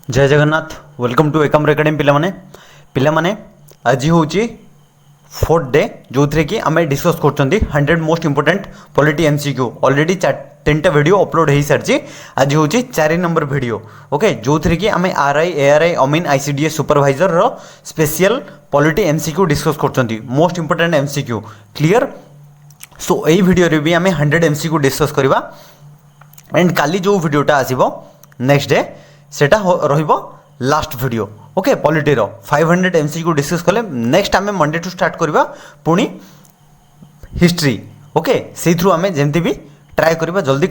जय Jagannath welcome to Ekamra academy पिलाने आज हूँ फोर्थ डे जो थी कि आम डिस्कस कर 100 most important polity MCQ already 3टा वीडियो अपलोड हो सारी। आज हूँ 4 नंबर वीडियो ओके जो थी कि आम आरआई एआरआई अमीन आईसीडीएस सुपरवाइजर रो स्पेशल पॉलिटी एमसीक्यू डिस्कस कर मोस्ट इंपोर्टेंट एमसीक्यू क्लियर। सो यही वीडियो भी आम 100 एमसीक्यू डिस्कस करवा एंड काली जो वीडियोटा आसीबो नेक्स्ट डे सेटा रहिबो लास्ट वीडियो ओके पॉलिटी रो 500 एमसीक्यू डिस्कस कले नेक्स्ट आम मंडे टू स्टार्ट करवा पुणी हिस्ट्री ओके से थ्रू आम जमती भी ट्राए करवा जल्दी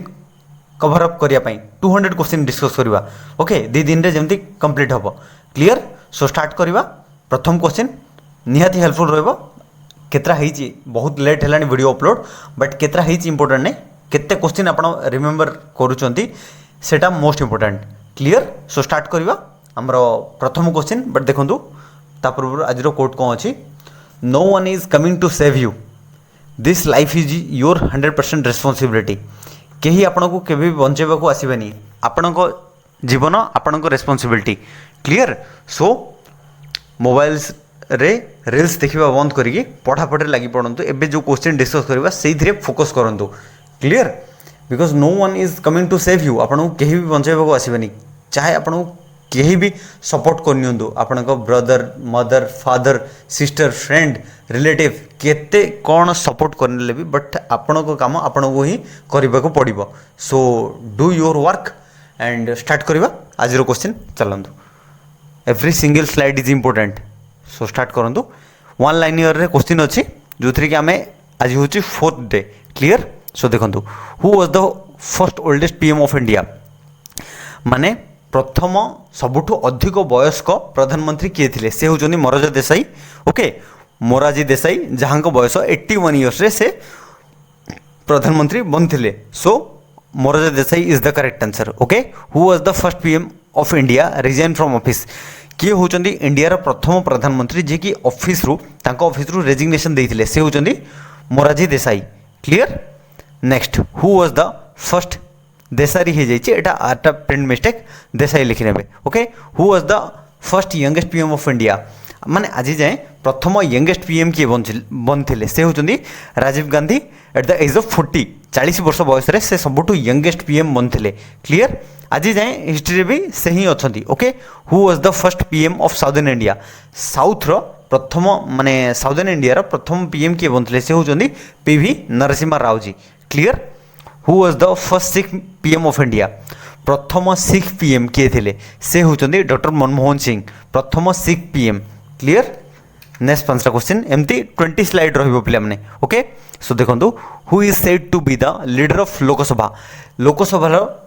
कवर अप करने 200 क्वेश्चन डिस्कस करवा ओके 2 दिन रे जमती कंप्लीट हम क्लियर। सो स्टार्ट करवा प्रथम क्वेश्चन निहाती हेल्पफुल रहिबो केतरा हेची बहुत लेट हेलानी वीडियो अपलोड बट केतरा हेची इंपोर्टेंट नहीं केते क्वेश्चन आपण रिमेंबर करूचंती सेटा most important clear. So start करवा आमर प्रथम क्वेश्चन बट देखंतु ता पूर्व आज कोट कौन अच्छी no one is coming to save you this life is your 100% responsibility कहीं आपन को केबे बंचेबा को आसीबेनी आपण जीवन आपण रेस्पॉन्सिबिलिटी क्लियर। सो मोबाइल्स रे रील्स देखा बंद करिकी पढ़ापढ़ी लगी पड़तु एबे जो क्वेश्चन डिस्कस करवा से फोकस करंतु clear because no one is coming to save you आपन को कहीं भी बंचाइबा को आसीबेनी चाहे आपन को कहीं भी सपोर्ट करनियंतु आपण को brother mother father sister friend relative केते कौन सपोर्ट करने भी बट आपण को काम आपण को ही करबा को पड़िबो। So do your work and start करवा आज क्वेश्चन चलंतु every single slide is important. So start करंतु वन लाइनियर रे क्वेश्चन अच्छी जो थी कि आम आज हूँ 4th डे क्लियर। सो देखो who was the first oldest PM of India माने प्रथम सबुठु अधिक वयस्क प्रधानमंत्री किए थे से होचनी मोरारजी देसाई ओके मोरारजी देसाई जहाँ बयस 81 इयर्स रे से प्रधानमंत्री बनते। So Morarji Desai is the correct answer okay. Who was the first PM of India resign from office किए होचंदी इंडिया प्रथम प्रधानमंत्री जे कि ऑफिस रु रेजिग्नेशन देइथिले से होचंदी Morarji Desai clear. Next who was the first Desai हो जाइए एटा आटा प्रिंट मिस्टेक देसाई लिखि नेबे okay. Who was the first youngest PM of India माने आज जाए प्रथम यंगेस्ट पीएम किए बनते से होचंदी Rajiv Gandhi at the age of 40 वर्ष बयस रे से सबुठु यंगेस्ट पीएम बनते क्लियर। आज जाए हिस्ट्री भी से ही अच्छी okay. Who was the first PM of southern India south रो प्रथम माने साउदर्न इंडिया रो प्रथम पीएम किए बनते से होचंदी PV Narasimha Rao ji clear. Who was the first Sikh PM of India प्रथम सिख पीएम किए थे से होचंदी डॉक्टर मनमोहन सिंह प्रथम सिख पीएम क्लियर। नेक्स्ट 5टा क्वेश्चन एमती 20 स्लाइड रहिबो पिला माने ओके। सो देखंतु who is said to be the leader of Lok Sabha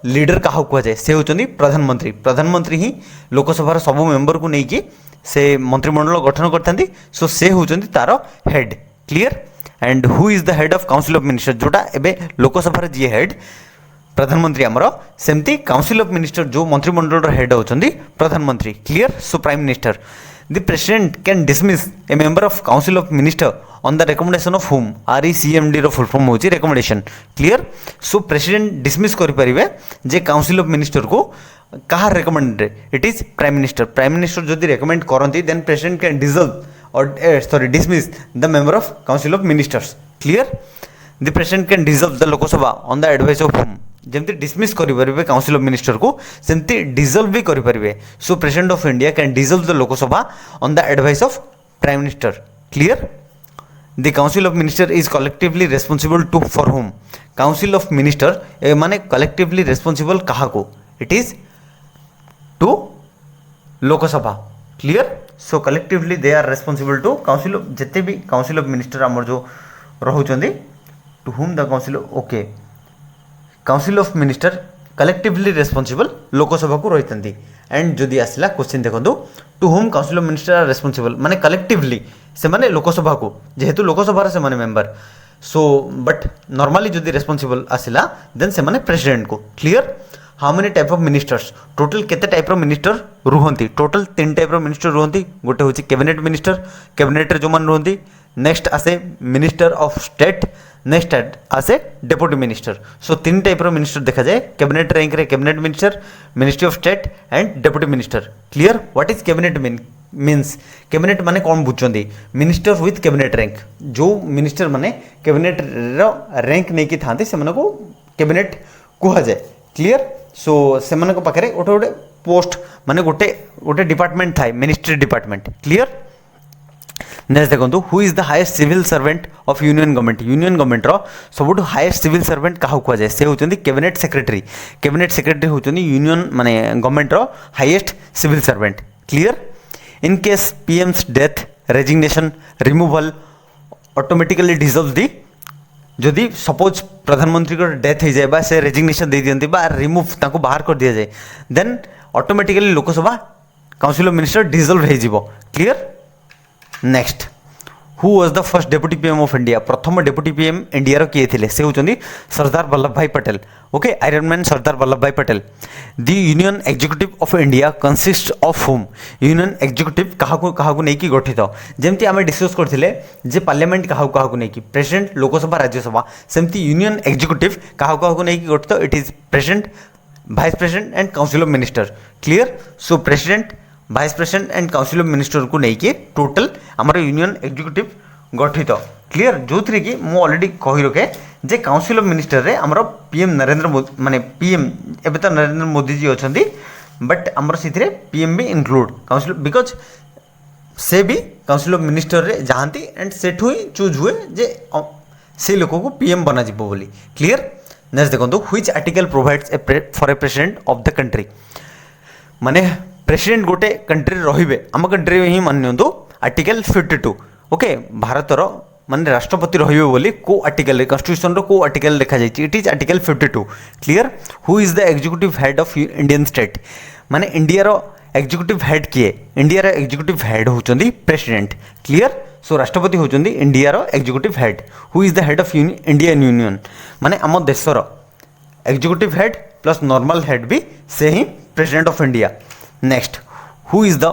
leader क्या कह जाए से होचंदी प्रधानमंत्री प्रधानमंत्री ही लोकसभा सब मेंबर को लेकिन से मंत्रिमंडल गठन करथांती। सो से होचंदी तार head clear. And who is the head of council of minister जोटा एबे लोकसभा जी हेड प्रधानमंत्री आमर सेमती काउंसिल ऑफ मिनिस्टर जो मंत्रिमंडल हेड होचंदी प्रधानमंत्री clear. So prime minister the president can dismiss a member of council of minister on the recommendation of whom RECMD रो फुल फॉर्म होची recommendation clear. So president dismiss करि परिबे जे council of minister को कहा recommend it is prime minister जदि recommend करंती then president can dissolve और dismiss the member of council of ministers clear। the president can dissolve the lokasabha on the advice of whom जमती dismiss करें council of minister को सेमती dissolve भी करें। सो president of India can dissolve the Lok Sabha on the advice of prime minister clear. The council of minister is collectively responsible to for home council of minister माने collectively responsible कहा को it is to Lok Sabha clear. So collectively they are responsible to counsel जिते भी council of minister आमर जो रोचंदी to whom the council okay council of minister collectively responsible Lok Sabha को रही and जदि आसला क्वेश्चन देखो to whom council of minister are responsible माने कलेक्टिवली से माने लोकसभा को जेहेतु लोकसभा से माने मेंबर। सो बट नॉर्मली जदि रेस्पॉन्सिबल आसला देन से माने प्रेसिडेंट को clear. How many type of ministers total केते टाइप ऑफ मिनिस्टर रुहंती टोटल 3 टाइप ऑफ मिनिस्टर रुहंती गोटे होची कैबिनेट मिनिस्टर कैबिनेट रे जो मान रुहंती नेक्स्ट आसे मिनिस्टर ऑफ स्टेट, नेक्स्ट आसे डेप्यूटी मिनिस्टर। सो तीन टाइप मिनिस्टर देखा जाए कैबिनेट रैंक रे, cabinet minister, ministry of state and deputy minister. Clear what is cabinet means cabinet माने कौन बुझुंदी, मिनिस्टर विथ कैबिनेट रैंक, जो मिनिस्टर माने कैबिनेट रो रैंक नहीं कि थांते से को कैबिनेट कुहा जाए। क्लियर सो से पाखे गोटे गोटे पोस्ट माने गोटे गोटे डिपार्टमेंट थाए मिनिस्ट्री डिपार्टमेंट। क्लियर नेक्स्ट देखो who is the highest civil servant of union government. Union government रो सबुठ हाईएस्ट सिविल सर्वेंट क्या कुआ जाए, से होचंदी कैबिनेट सेक्रेटरी। कैबिनेट सेक्रेटरी होचंदी यूनियन माने गवर्नमेंट रो highest civil servant. Clear in case PM's death, resignation, removal automatically dissolve दी, जदि सपोज प्रधानमंत्री को डेथ हो जाए से रेजिग्नेशन दे दियंती बा रिमूव ताको बाहर कर दिया जाए, then automatically Lok Sabha council of minister dissolve हो जिवो। Clear next who was the first deputy PM of India. प्रथम डेप्यूटी पीएम इंडिया रो किए थिले, से होचंदी Sardar Vallabh Bhai Patel. Okay iron man Sardar Vallabh Bhai Patel. The union executive of India consist of whom. Union executive काहाकू नहीं कि गठित, जेमती आमे डिस्कस करथिले जे पार्लियामेंट काहाकू नहीं कि प्रेसिडेंट, लोकसभा, राज्यसभा, सेमती यूनियन एग्जीक्यूटिव काहाकू नहीं कि गठित, it is president, vice president and council of minister. Clear so president, vice president and council of minister को लेकिन टोटल आमर यूनियन एग्जीक्यूटिव गठित। क्लियर जो थी कि मुझे ऑलरेडी कही रखे जे काउंसिल ऑफ मिनिस्टर रे आमर पीएम नरेंद्र मोदी माने पीएम एबे तो नरेंद्र मोदी जी अच्छा बट आमर से पीएम भी इंक्लूड काउंसिल बिकज से भी काउंसिल ऑफ मिनिस्टर रे जाती एंड सेठू ही चूज हुए जे से लोक को पीएम बना जिवो बोली। क्लियर नेक्स्ट देखो which article provides for a president of the country. माने प्रेसिडेंट गोटे कंट्री रहिबे, आम कंट्री ही माननियंतु आर्टिकल 52। ओके भारतर माने राष्ट्रपति रहिबे बोली को आर्टिकल कॉन्स्टिट्यूशन रो को आर्टिकल लिखा जाइछि, it is article 52। Clear who is the executive head of Indian state. माने इंडिया रो एग्जीक्यूटिव हेड किए, इंडिया रो एग्जीक्यूटिव हेड होचंदी प्रेसिडेंट। क्लियर सो राष्ट्रपति होचंदी इंडिया रो executive head. Who is the head of Indian union, माने आम देशर executive head plus normal head भी से ही president of India. Next who is the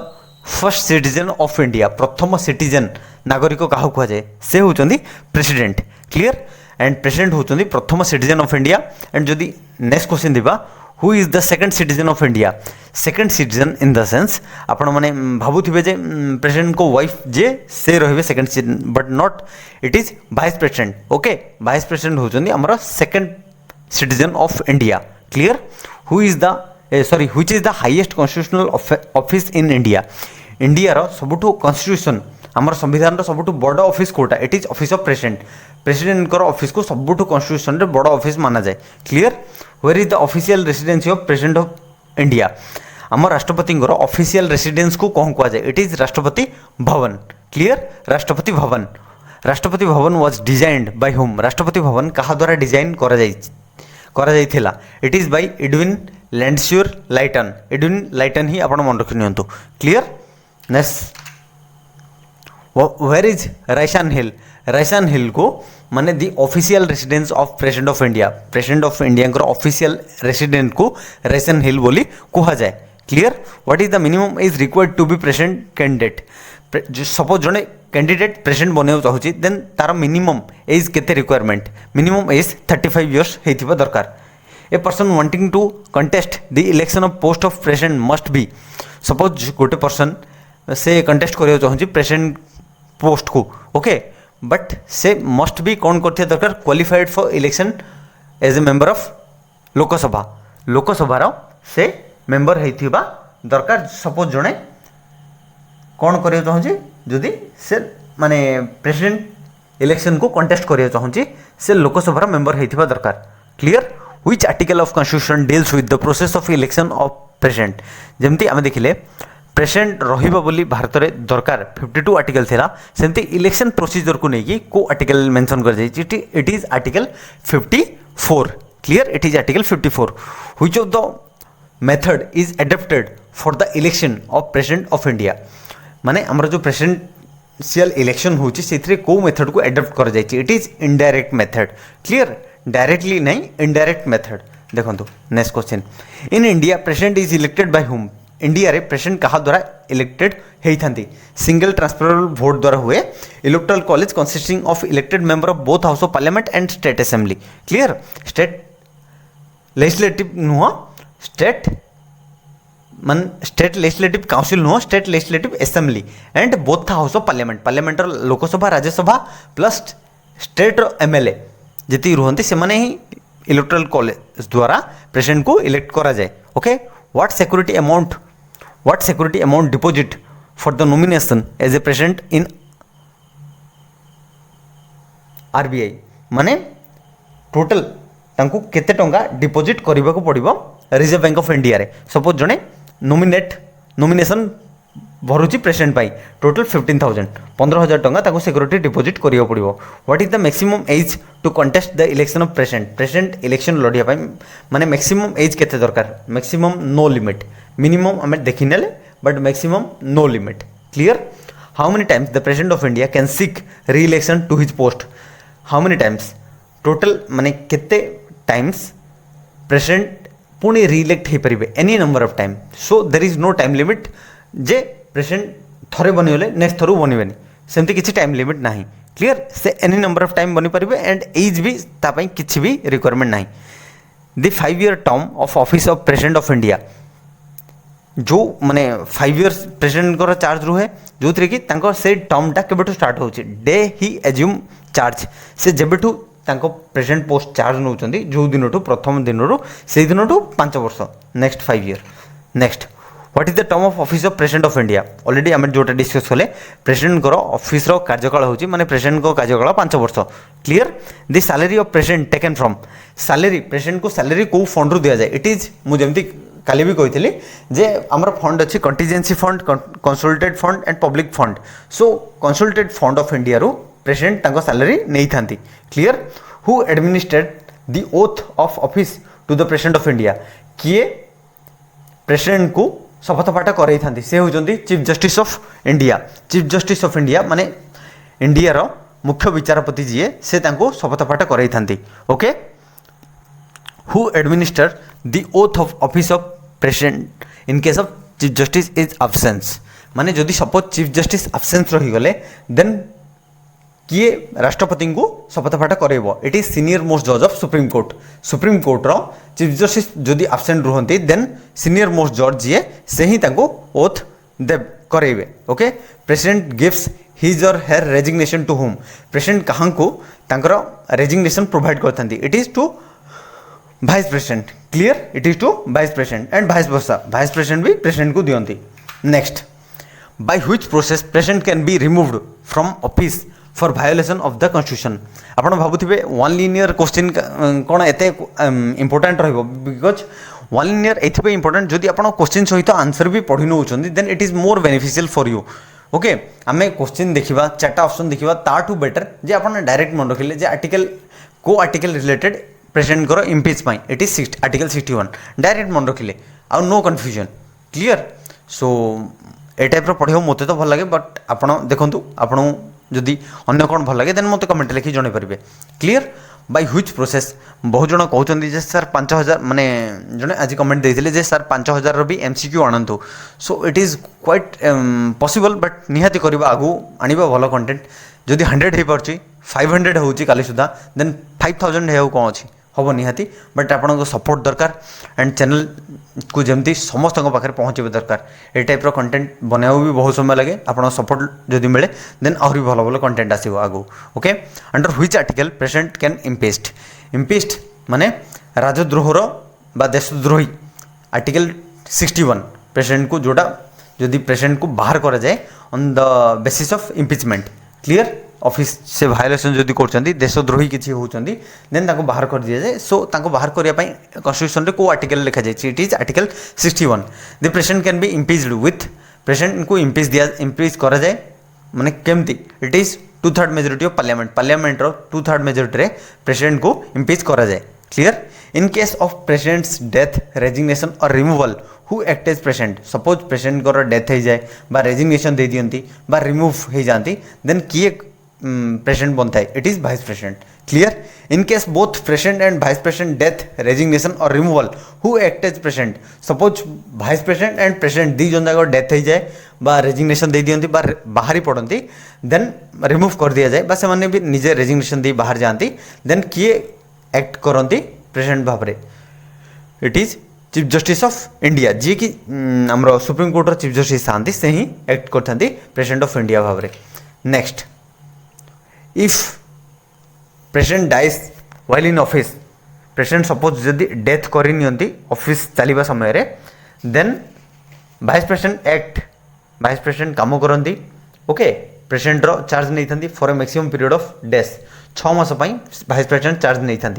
first citizen of India. प्रथम सिटीजन नागरिक क्या कह जाए, से होचंदी प्रेसिडेंट। क्लियर एंड प्रेसिडेंट होचंदी प्रथम सिटीजन ऑफ इंडिया। एंड जदि नेक्स्ट क्वेश्चन दिबा who is the second citizen of India. Second citizen in the sense आपण माने भाबुथिबे जे प्रेसिडेंट को वाइफ जे से रहिबे second citizen, but not, it is vice president. Okay vice president होचंदी हमर second citizen of India. Clear who is the sorry which is the highest constitutional office in India. India रो सबुठु constitution आमर संविधान रो सबुठु बड़ ऑफिस कोटा, it is office of president. President को ऑफिस को सबुठु कॉन्स्टिट्यूशन रे बड़ ऑफिस माना जाए। Clear where is the official residency of president of India. आम राष्ट्रपति ऑफिशियल रेसिडेंस को कौन कह जाए, it is Rashtrapati Bhavan. Clear Rashtrapati Bhavan. Rashtrapati Bhavan was designed by whom. Rashtrapati Bhavan कहा द्वारा डिजाइन करा जाइथिला, इट इज बाय एडविन लैंडस्योर लाइटन। एडविन लाइटन ही आपण मन रखि नियंतु। Clear next where is Raisina hill. Raisina hill को माने the official residence of president of India. President of India को ऑफिशियल रेसिडेंट को रायसान हिल बोली कहा जाए। Clear what is the minimum age required to be president candidate. Suppose जड़े candidate president बनवा चाहूँ देन तार मिनिमम एज केते रिक्वायरमेंट, मिनिमम एज 35 इयर्स होइथिबा दरकार। A person wanting to contest the election of post of president must be. Suppose गोटे person से contest करियो चाहूँ प्रेसिडेंट पोस्ट को, ओके बट से मस्ट बी कौन करथिया दरकार, qualified for election as a member of Lok Sabha. लोकसभार से मेंबर होइथिबा दरकार। सपोज जड़े कौन करियो चाहूँ जदि से माने प्रेसिडेंट इलेक्शन को कंटेस्ट करियो चाहूँ से लोकसभार मेंबर होइथिबा दरकार। Clear which article of constitution deals with the process of election of president. जमती आमे देखिले प्रेसिडेंट रहिबा बोली भारत रे दरकार 52 आर्टिकल थिला, सेमती इलेक्शन प्रोसीजर को नेकी को आर्टिकल मेंशन कर जाई, it is article 54। Clear it is article 54। Which of the method is adapted for the election of president of India. माने हमर जो प्रेसिडेंशियल इलेक्शन होची सेथरे को मेथड को एडप्ट कर जाई, it is indirect method. Clear directly नहीं, इनडायरेक्ट मेथड। देखो next question in India president is elected by whom. India रे प्रेसिडेंट कहा द्वारा इलेक्टेड होती सिंगल ट्रांसफरेबल भोट द्वारा हुए electoral college consisting of elected member of both house of parliament and state assembly clear state legislative नुह state मान state legislative council नुह state legislative assembly and both house of parliament parliament Lok Sabha Rajya Sabha plus state MLA जी रुहति से ही electoral college द्वारा president को elect करा जाए okay what security amount deposit for the nomination as a president in RBI माने टोटल तांको केते टंका डिपॉजिट करबा को पड़िबो रिजर्व बैंक ऑफ इंडिया रे सपोज जने नॉमिनेशन भरुची प्रेसिडेंट पाई टोटल 15,000 टंका ताको सिक्योरिटी डिपॉजिट करियो पड़िबो what is the maximum age to contest the election of president election लड़िया पाई माने मैक्सिमम एज केते दरकार मैक्सिमम नो लिमिट मिनिमम हमें देखि नेले but maximum no limit clear how many times the president of India can seek री election to his post how many times total माने केते टाइम्स प्रेसिडेंट पुणी रिइलेक्ट हो पारे any number of time so there is no time limit J president थरे बनीगले next थरू बनबेनि सेमती किसी time limit ना क्लियर से एनी नंबर ऑफ टाइम बनी पारे एंड एज भी तापाई किसी भी रिक्वायरमेंट ना the 5 year term of office of president of India जो माने 5 years प्रेसिडेंट को चार्ज रुहे जो थी कि से टर्मटा केबेठू स्टार्ट होची डे ही एज्यूम चार्ज से जेबेठू प्रेसिडेंट पोस्ट चार्ज नौ जो दिन प्रथम दिन से दिन 5 वर्ष next 5 year next what is the term of office of president of India already आम जोटा डिस्कस कले प्रेसिडेंट ऑफिस कार्यकाल होची माने प्रेसिडेंट को कार्यकाल 5 वर्ष clear the salary of president taken from salary president को सैलरी को फंड रु दिया जाए इट इज मुझे काली भी कही जे आमर फंड अच्छी contingency fund consolidated fund and public fund so consolidated fund of India रू प्रेसिडेंट सैलरी नहीं था clear who administrate the oath of office to the president of India किए प्रेसिडेंट को शपथ पाठ कराई था से होती चीफ जस्टिस ऑफ इंडिया माने इंडिया रो मुख्य विचारपति जी से शपथ पाठ कराई था okay who administer the oath of office of president in case of chief justice is absence माने जदि सपोज चीफ जस्टिस अब्सेंस रहीगले देन किए राष्ट्रपति को शपथ पाठ कराइब इट इज सीनियर मोस्ट जज ऑफ सुप्रीम कोर्ट रो चीफ जस्टिस जदि आब्सेंट रुहंती देन सीनियर मोस्ट जज जी से ही ओथ देव कराइबे okay president gives his or her resignation to whom president कहाँ को रेजिग्नेशन प्रोवाइड करते it is to vice president clear it is to vice president and vice versa vice president भी प्रेसिडेंट को दियंती next by which process president can be removed from office for violation of the constitution आपण भावुथिबे one liner question कौन एते important रहइबो because one liner एथिबे important जदि आपण क्वेश्चन सहित आंसर भी पढ़ी नउछन then it is more beneficial for you okay आमे क्वेश्चन देखिबा चारटा ऑप्शन देखिबा ताठू बेटर जे आपण डायरेक्ट मन रखिले जे आर्टिकल को आर्टिकल रिलेटेड प्रेसिडेंट करो impeach pi it is article 61 direct मन रखिले आ नो कन्फ्यूजन क्लियर सो ए टाइप पढ़े मत तो भल लगे बट आपण देखंतु आपण जदि अन्य कौन भल लगे देन मत कमेंट लिखि जणे पारे क्लियर बाय व्हिच प्रोसेस बहुत जन कहते जे सर 5000 माने जने आज कमेंट देइथिले जे सर 5000 रो भी एमसीक्यू आनंतु so it is quite possible but निहाती करबा आगु आनिबा भल कंटेंट जदि 100 हे परची 500 होउची काली सुधा देन 5000 हेउ कोन अछि हम निहाती बट आपको सपोर्ट दरकार एंड चैनल को जमती समस्त पाखे पहुँचे दरकार ये टाइप कंटेंट बनाया भी बहुत समय लगे आप सपोर्ट जदि मिले देन आहरी भल भल कंटेंट आसो आगु okay under which article president can impeached माने राजद्रोहर बा देशद्रोही आर्टिकल 61 प्रेसिडेंट को जोड़ा जदि प्रेसिडेंट को बाहर करा जाए on the basis of impeachment clear office से वायोलेशन जदि करछंती देशद्रोही किछि होउछंती देन ताको बाहर कर दिया जाए सो ताको बाहर करिया पई कॉन्स्टिट्यूशन रे को आर्टिकल लिखा जाय it is article 61 the president can be impeached with president को इम्पीच करा जाए माने केमती it is 2/3 majority of parliament रो 2/3 मेजॉरिटी रे प्रेसिडेंट को इम्पीच करा जाए clear in case of president's death resignation or removal who act as president suppose president को डेथ हो जाए बा रेजिग्नेशन दे दियंती बा रिमूव हो जाती देन किए प्रेसिडेंट बनता है, it is vice president. Clear. In case both president and vice president death, resignation or removal, who act as president. Suppose vice president and president दी जन जाक डेथ हो जाए बा रेजिग्नेशन दे दियंती बा बाहरी पड़ती, देन रिमूव कर दिया जाए बा से भी निजे रेजिग्नेशन दे बाहर जाती, देन किए एक्ट करती प्रेसिडेंट भाव में, it is chief justice of India, जी कि आमर सुप्रीम कोर्टर चीफ जस्टिस था से ही एक्ट करते प्रेसिडेंट ऑफ इंडिया भाव में। Next, if president dies while in office, president suppose जदि डेथ करनी ऑफिस चलवा समय रे, then vice president act, vice president काम करती, ओके, प्रेसिडेंट रो चार्ज नहीं था for a maximum period of days, 6 मास वाइस प्रेसिडेंट चार्ज नहीं था।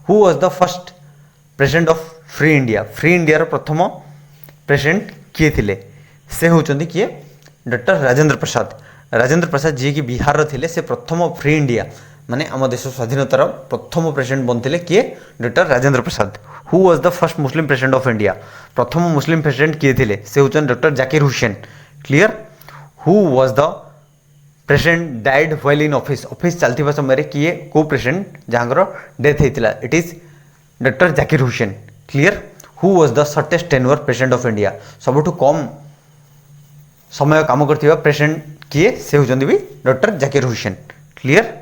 Who was the first president of free India, free India रो प्रथम प्रेसिडेंट किए थिले, से होचंदी किए डॉक्टर राजेंद्र प्रसाद। राजेंद्र प्रसाद जी कि बिहार रो थिले, से प्रथम फ्री इंडिया माने आम देश स्वाधीनतार प्रथम प्रेसिडेंट बनते किए doctor Rajendra Prasad. Who was the first Muslim president of India, प्रथम मुस्लिम प्रेसिडेंट किए थिले, से होचन doctor Zakir Hussain. Clear. Who was the president died while in office, office चलती समय किए को प्रेसिडेंट जहाँ डेथ होता, it is doctor Zakir Hussain. Clear. Who was the shortest tenure president of India, सबुठु कम समय काम करथिबा प्रेसिडेंट किए, से होचंदी भी doctor Zakir Hussain. Clear.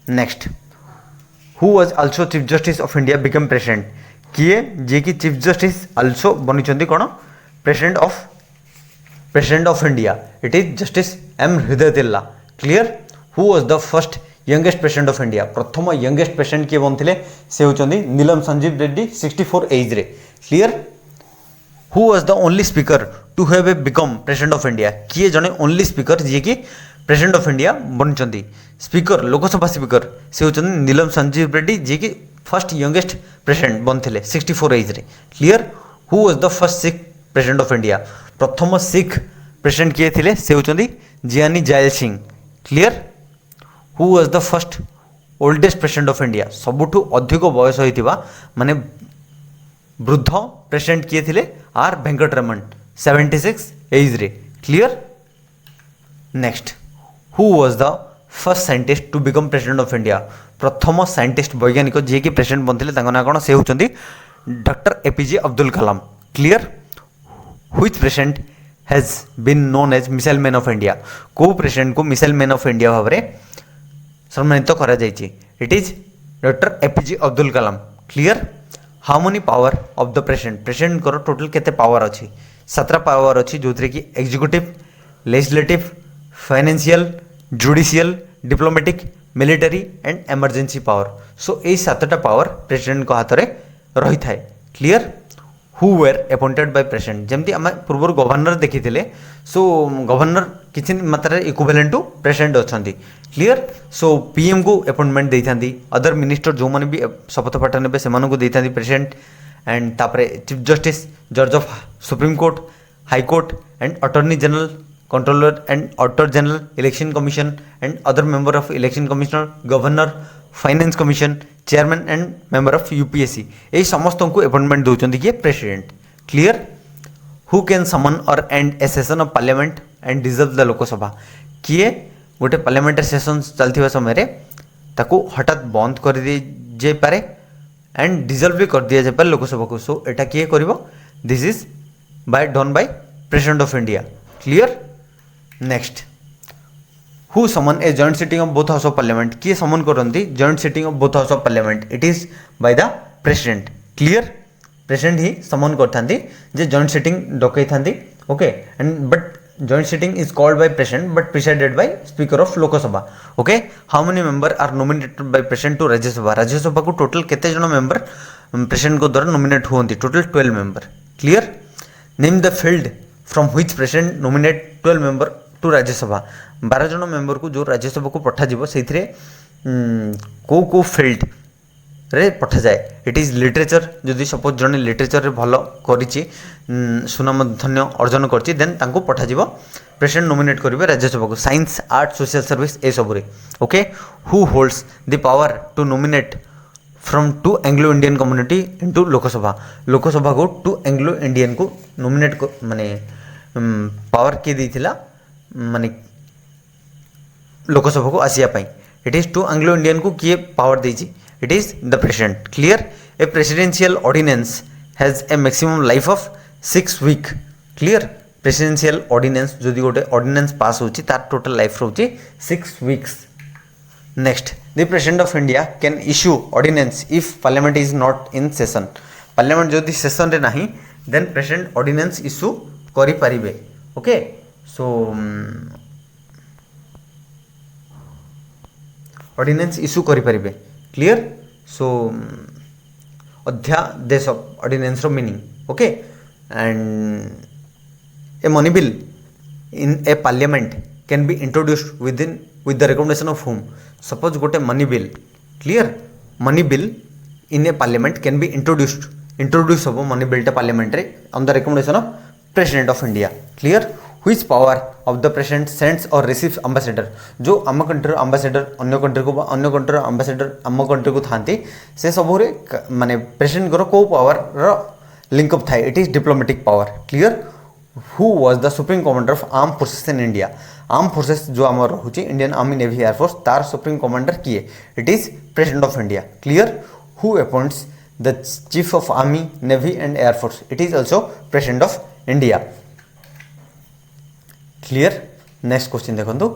Next, who was also chief justice of India become president, किए जे कि चीफ जस्टिस आल्सो बनिचंदी कोन president of India, it is justice M Hidayatullah. Clear. Who was the first youngest president of India, प्रथम youngest president किए बनथिले, से होचंदी नीलम संजीव रेड्डी 64 एज रे। Clear. Who was the only speaker to have a become president of India, किए जने only speaker जी कि प्रेसिडेंट ऑफ इंडिया बनचंदी, स्पीकर लोकसभा स्पीकर, से होचंदी नीलम संजीव रेड्डी जी कि फर्स्ट यंगेस्ट प्रेसिडेंट बनथिले 64 एज रे। Clear. Who was the first Sikh president of India, प्रथम सिख प्रेसिडेंट किए थिले, से होचंदी Giani Zail Singh. Clear. Who was the first oldest president of India, सबुठु अधिक बयस होइतिबा माने वृद्ध प्रेसिडेंट किए थिले आर वेंकटरमण 76 एज रे। Clear. Next, who was the first scientist to become president of India, प्रथम साइंटिस्ट वैज्ञानिक जी कि प्रेसिडेंट बनथिले, तांको ना कोन, से होचंदी doctor APJ Abdul Kalam. Clear. Which president has been known as missile man of India, को प्रेसिडेंट को मिसाइल मैन ऑफ इंडिया भाव में सम्मानित करा जायछि, it is doctor APJ Abdul Kalam. Clear. How many power of the president, president को टोटल केते power अच्छी, 17 पावर अच्छी, जो कि executive, legislative, financial, judicial, diplomatic, military and emergency power. So ये 7टा पावर प्रेसिडेंट को हाथ में रही थाए। Clear. Who were appointed by president, जमती आम पूर्व गवर्नर देखी थे, सो गवर्नर किसी मात्रा इक्विवेलेंट टू प्रेसिडेंट अच्छा। क्लियर। सो पीएम को अपॉइंटमेंट दे था, अदर मिनिस्टर जो मैंने भी शपथ पाठ ने से प्रेसिडेंट, एंड तापर चीफ जस्टिस, जज of supreme court, high court and attorney general, controller and auditor general, election commission and other member of election commissioner, governor, finance commission, chairman and member of UPSC, यही समस्त को appointment दौरान किए president. Clear. Who can समन और and A session of parliament and dissolved the Lok Sabha, किए गोटे पार्लियामेंटारी session चलता समय ताको हठात बंद कर दी पारे एंड डिजल्व भी कर दिया जाए पारे लोकसभा को। सो एटा किए करिवो, this is by done by president of India. Clear. Next, who summon a joint sitting of both house of parliament, किए समन करती joint sitting of both house of parliament, it is by the president. Clear. President ही summon करथांती जे joint sitting डकई थांती, okay, and but joint sitting is called by president but presided by speaker of Lok Sabha. Okay. How many member are nominated by president to Rajya Sabha, Rajya Sabha को total केते जन member president को द्वारा नॉमिनेट हुअंती, total 12 member. Clear. Name the field from which president nominate 12 member to Rajya Sabha, 12 जन member को जो राज्यसभा को पठाଯିବ ସେଇଥିରେ को फील्ड रे पठा जाए, इट इज लिटरेचर, जदि सपोज जने लिटरेचर रे भल करिछि, सुनामधन्य अर्जन करछि, देन तांको पठाଯିବ, प्रेसिडेंट नॉमिनेट करिवे राज्यसभा को। साइंस, आर्ट, सोशल सर्विस ए सबरे। Okay. Who holds the power to nominate from 2 Anglo Indian community into Lok Sabha, Lok Sabha को 2 एंग्लो इंडियन को नॉमिनेट माने पावर किए देथिला, माने लोकसभा को आसिया it is two Anglo Indian को किए पावर देछि it is the president clear a presidential ordinance has a maximum life of 6 week clear presidential ordinance जदि गोटे ऑर्डिनेंस पास होछि तार टोटल लाइफ रहउछि 6 weeks next the president of India can issue ordinance if parliament is not in session parliament जदि session रे नाही then president ordinance issue करि परिबे ओके सो ऑर्डिनेंस इश्यू करि परिबे क्लियर सो अध्यादेश ऑर्डिनेंस रो meaning okay and a money bill in a parliament can be introduced with the recommendation of whom suppose गोटे money bill clear money bill in a parliament can be introduce हम money बिलटा parliament रे on the recommendation of president of India clear which power of the president sends और receives ambassador जो आम country ambassador अन्य country को अन्य country ambassador आम कंट्री को थांती से सब माने प्रेसिडेंट को पावर लिंकअप थाए it is diplomatic power clear who was the supreme commander of arm forces in India arm forces जो आम रोचे इंडियन आर्मी नेवी एयरफोर्स तार सुप्रीम कमांडर किए it is president of India clear who appoints the chief of army navy and air force it is also president of India clear next question देखो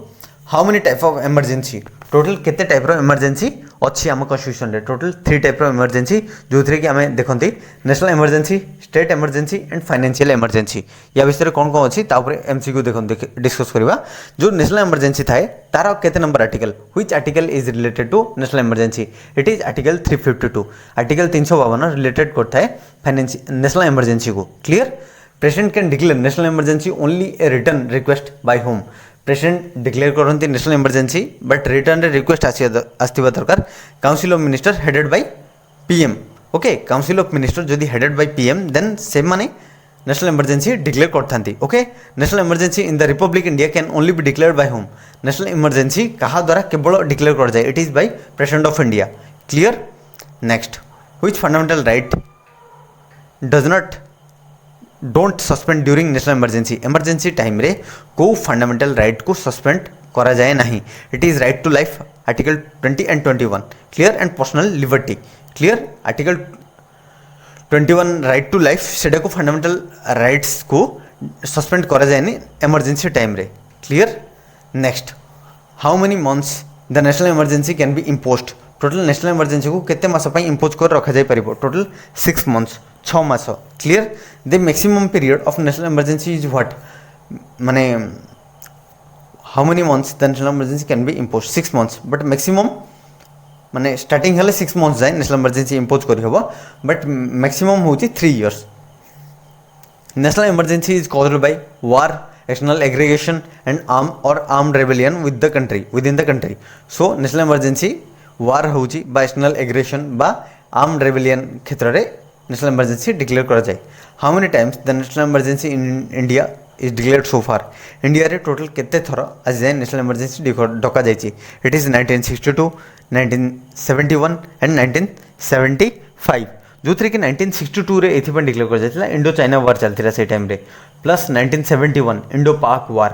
how many type of emergency total केते type रो emergency अच्छी आम constitution रे total 3 type रो emergency जो थी कि आम देखते national emergency state emergency and financial emergency या विषय में कौन कौन अच्छी एमसीक्यू देखते डिस्कस करवा जो नेशनल इमरजेंसी थाए तार केते number article which article is related to national emergency it is article 352 article 352 related करता है नेशनल इमरजेंसी को clear president can declare national emergency only a written request by whom president declare करते national emergency but written request आसवा दरकार council of minister headed by PM okay council of minister जदि headed by PM then से माने national emergency declare करथांती okay national emergency in the Republic India can only be declared by home national emergency कहा द्वारा केवल declare कर जाए it is bye president of India clear next which fundamental right does not don't suspend during national emergency time रे को fundamental right को suspend करा जाए नहीं it is right to life article 20 and 21 clear and personal liberty clear article 21 right to life से fundamental rights को suspend करा जाए नहीं इमरजेंसी टाइम रे clear next how many months the national emergency can be imposed total national emergency को केते मास पई इम्पोज कर रखा जाय परिबो टोटल 6 मंथ्स 6 मास clear the maximum period of national emergency is what माने how many months the national emergency can be impose 6 months but maximum माने स्टार्टिंग हेले 6 मंथ्स जाए नेशनल इमरजेंसी इम्पोज करि हबो बट मैक्सिमम होची 3 years national emergency is caused by war external aggregation and armed rebellion within the country so national emergency war होची बा external aggression बा armed rebellion क्षेत्र में नेशनल इमरजेंसी डिक्लेयर करा जाए how many times the national emergency in India is declared so far India रे total केते थर आज जाए नेशनल इमरजेंसी डका जाइए इट इज 1962 1971 एंड 1975 जो थी कि 1962 रे एथिपन डिक्लेयर कर जाइला इंडो चाइना वार चलती से टाइम रे plus 1971 Indo Pak war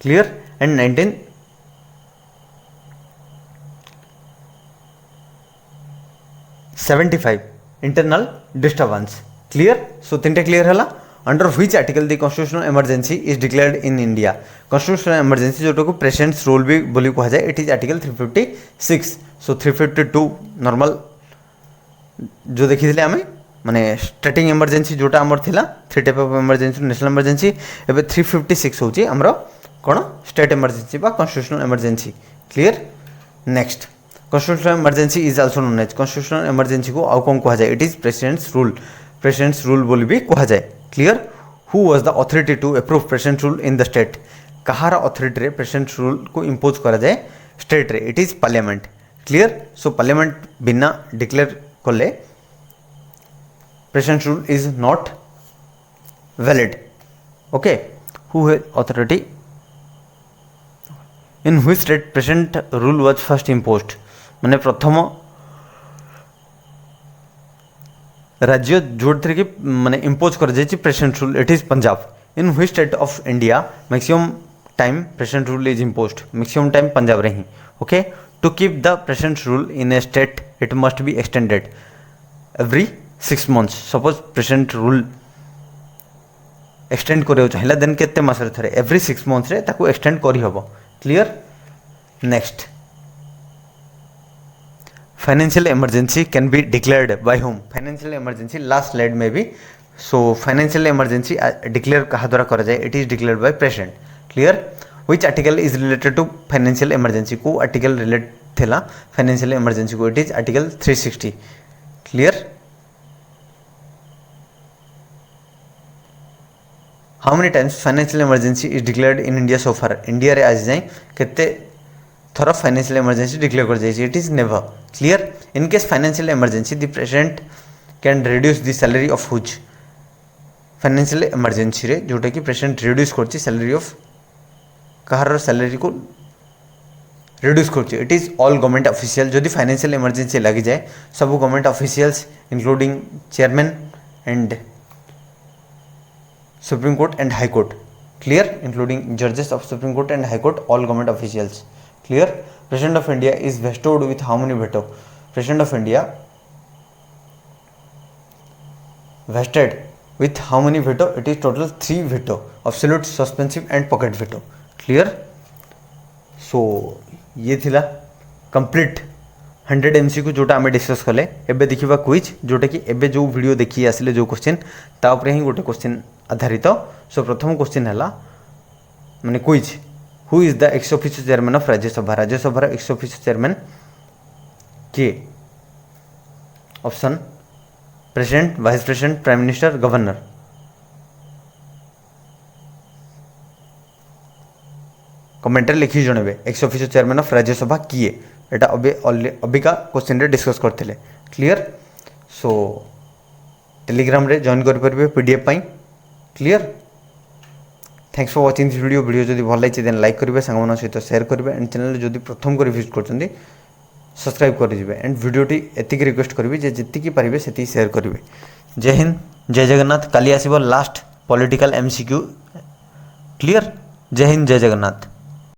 clear and 1975 internal disturbance clear so तीन क्लियर है under which article the constitutional emergency is declared in India constitutional emergency जो को प्रेसिडेंट्स रूल भी बोली कहा जाए it is article 356 so 352 normal जो देखी आम माने स्टार्टिंग इमरजेंसी जोटा आमर थिला 3 type of emergency national emergency एबे 356 होची हमरो कोन स्टेट इमरजेंसी बा constitutional emergency clear next constitutional emergency is also known as constitutional emergency को आउ कौन कहा जाए इट इज प्रेसिडेंट्स रूल बोली भी कहा जाए clear who was the authority to approve president rule in the state Kahar authority रे प्रेसिडेंट रूल को इम्पोज करा जाए स्टेट रे it is parliament clear so parliament बिना डिक्लेयर कले president rule is not valid okay who has authority in which state president rule was first imposed माने प्रथम राज्य जो कि माने इम्पोज कर जाए president rule it is Punjab in which state of India maximum time present rule is imposed maximum time Punjab रे ही okay to keep the present rule in a state it must be extended every 6 months suppose present rule extend करियो चाहिए then केते मास रे थरे every 6 months रे ताको extend करि हबो clear next financial emergency can be declared by home financial emergency last slide में भी सो फाइनेंशियल इमरजेंसी डिक्लेयर कहा द्वारा करा जाए it is declared by president clear which article is related to financial emergency को article relate थिला financial emergency को it is article 360 clear how many times financial emergency is declared in India so far India रे आज जाए केते थोड़ा financial emergency declare कर जाए it is never clear in case financial emergency the president can reduce the salary of whose financial emergency रे जोटा कि प्रेसिडेंट रिड्यूस करछि सैलरी ऑफ कहार सैलरी को रिड्यूस करछि it is all government official जदि फाइनेंशियल इमरजेंसी लगी जाए सब government officials including chairman and supreme court and high court clear including जजेस of supreme court and high court all government officials clear president of india is vested with how many veto president of india vested with how many veto it is total 3 veto absolute suspensive and pocket veto clear so ये थिला complete 100 MCQ जोटा आम discuss कले एबे देखिबा quiz जोटा कि एबे जो वीडियो देखि आसिले जो क्वेश्चन ता ऊपर ही गोटे क्वेश्चन आधारित सो प्रथम क्वेश्चन हला माने quiz who is the ex officio chairman of Rajya Sabha ex officio chairman के option president vice president prime minister governor comment लिखी जनबे ex officio chairman of Rajya Sabha किए एटा अबिका क्वेश्चन रे डिस्कस करथिले क्लियर सो टेलीग्राम रे जॉइन कर परबे पीडीएफ पाई clear thanks for watching this video जदि भल लगे देन लाइक करेंगे सांग सहित शेयर करेंगे एंड चैनल जदि प्रथम कर विजिट कर सब्सक्राइब करेंगे एंड वीडियोटी एतिक रिक्वेस्ट करी जी पारे से शेयर करेंगे जय हिंद जय जगन्नाथ काली आसब लास्ट पॉलिटिकल एमसीक्यू क्लियर जय हिंद जय जगन्नाथ।